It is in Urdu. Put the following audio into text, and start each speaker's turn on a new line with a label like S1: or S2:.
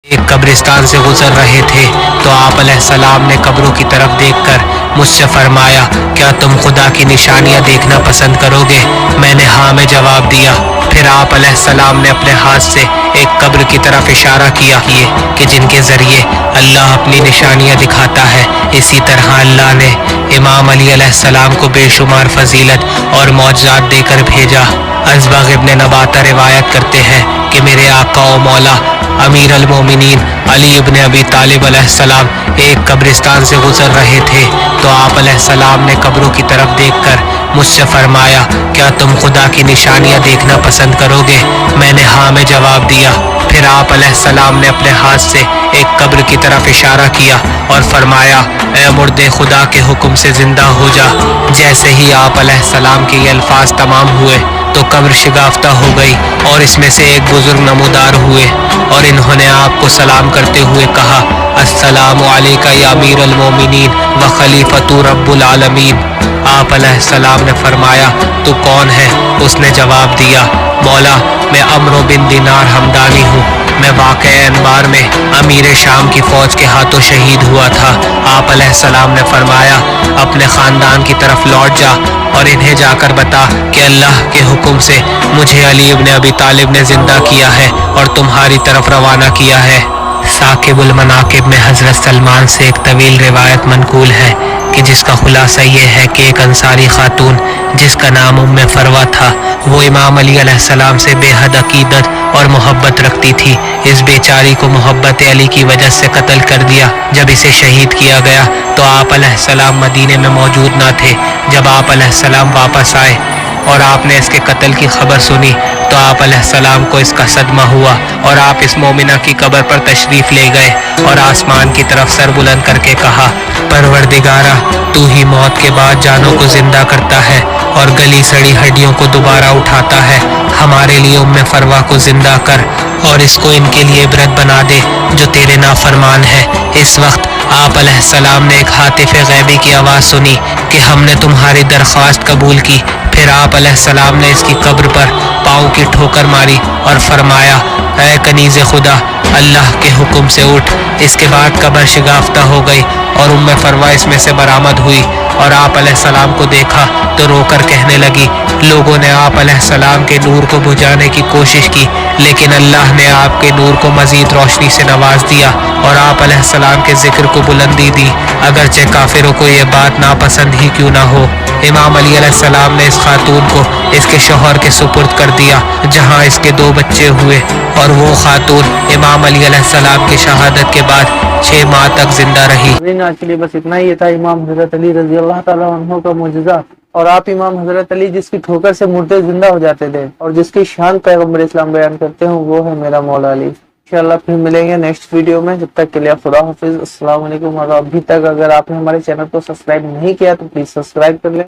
S1: ایک قبرستان سے گزر رہے تھے تو آپ علیہ السلام نے قبروں کی طرف دیکھ کر مجھ سے فرمایا، کیا تم خدا کی نشانیاں دیکھنا پسند کرو گے؟ میں نے ہاں میں جواب دیا۔ پھر آپ علیہ السلام نے اپنے ہاتھ سے ایک قبر کی طرف اشارہ کیا کہ جن کے ذریعے اللہ اپنی نشانیاں دکھاتا ہے، اسی طرح اللہ نے امام علی علیہ السلام کو بے شمار فضیلت اور معجزات دے کر بھیجا۔ ازبغ ابن نباتہ روایت کرتے ہیں کہ میرے آقا و مولا امیر المومنین علی ابن ابی طالب علیہ السلام ایک قبرستان سے گزر رہے تھے تو آپ علیہ السلام نے قبروں کی طرف دیکھ کر مجھ سے فرمایا، کیا تم خدا کی نشانیاں دیکھنا پسند کرو گے؟ میں نے ہاں میں جواب دیا۔ پھر آپ علیہ السلام نے اپنے ہاتھ سے ایک قبر کی طرف اشارہ کیا اور فرمایا، اے مردے خدا کے حکم سے زندہ ہو جا۔ جیسے ہی آپ علیہ السلام کے یہ الفاظ تمام ہوئے تو قبر شگافتہ ہو گئی اور اس میں سے ایک بزرگ نمودار ہوئے اور انہوں نے آپ کو سلام کرتے ہوئے کہا، السلام علیکہ یا امیر المومنین و خلیفۃ رب العالمین۔ آپ علیہ السلام نے فرمایا، تو کون ہے؟ اس نے جواب دیا، مولا میں عمرو بن دینار ہمدانی ہوں، میں واقعہ انبار میں امیر شام کی فوج کے ہاتھوں شہید ہوا تھا۔ آپ علیہ السلام نے فرمایا، اپنے خاندان کی طرف لوٹ جا اور انہیں جا کر بتا کہ اللہ کے حکم سے مجھے علی ابن ابی طالب نے زندہ کیا ہے اور تمہاری طرف روانہ کیا ہے۔ ثاقب المناقب میں حضرت سلمان سے ایک طویل روایت منقول ہے کہ جس کا خلاصہ یہ ہے کہ ایک انصاری خاتون جس کا نام ام فروہ تھا، وہ امام علی علیہ السلام سے بے حد عقیدت اور محبت رکھتی تھی۔ اس بیچاری کو محبت علی کی وجہ سے قتل کر دیا۔ جب اسے شہید کیا گیا تو آپ علیہ السلام مدینے میں موجود نہ تھے۔ جب آپ علیہ السلام واپس آئے اور آپ نے اس کے قتل کی خبر سنی تو آپ علیہ السلام کو اس کا صدمہ ہوا اور آپ اس مومنہ کی قبر پر تشریف لے گئے اور آسمان کی طرف سر بلند کر کے کہا، پروردگارا، تو ہی موت کے بعد جانوں کو زندہ کرتا ہے اور گلی سڑی ہڈیوں کو دوبارہ اٹھاتا ہے، ہمارے لیے ام فروہ کو زندہ کر اور اس کو ان کے لیے عبرت بنا دے جو تیرے نافرمان ہے۔ اس وقت آپ علیہ السلام نے ایک ہاتف غیبی کی آواز سنی کہ ہم نے تمہاری درخواست قبول کی۔ پھر آپ علیہ السلام نے اس کی قبر پر پاؤں کی ٹھوکر ماری اور فرمایا، اے کنیز خدا، اللہ کے حکم سے اٹھ۔ اس کے بعد قبر شگافتہ ہو گئی اور ام فروہ اس میں سے برآمد ہوئی اور آپ علیہ السلام کو دیکھا تو رو کر کہنے لگی، لوگوں نے آپ علیہ السلام کے نور کو بجھانے کی کوشش کی لیکن اللہ نے آپ کے نور کو مزید روشنی سے نواز دیا اور آپ علیہ السلام کے ذکر کو بلندی دی، اگرچہ کافروں کو یہ بات ناپسند ہی کیوں نہ ہو۔ امام علی علیہ السلام نے اس خاتون کو اس کے شوہر کے سپرد کر دیا جہاں اس کے 2 بچے ہوئے اور وہ خاتون امام علی علیہ السلام کی شہادت کے بعد 6 ماہ تک زندہ رہی۔
S2: آج کے لیے بس اتنا ہی تھا امام حضرت علی رضی اللہ تعالیٰ عنہ کا معجزہ، اور آپ امام حضرت علی جس کی ٹھوکر سے مردے زندہ ہو جاتے تھے اور جس کی شان پیغمبر اسلام بیان کرتے ہیں، وہ ہے میرا مولا علی۔ انشاءاللہ پھر ملیں گے نیکسٹ ویڈیو میں، جب تک کے لیے خدا حافظ، السلام علیکم۔ اور ابھی تک اگر آپ نے ہمارے چینل کو سبسکرائب نہیں کیا تو پلیز سبسکرائب کر لیں۔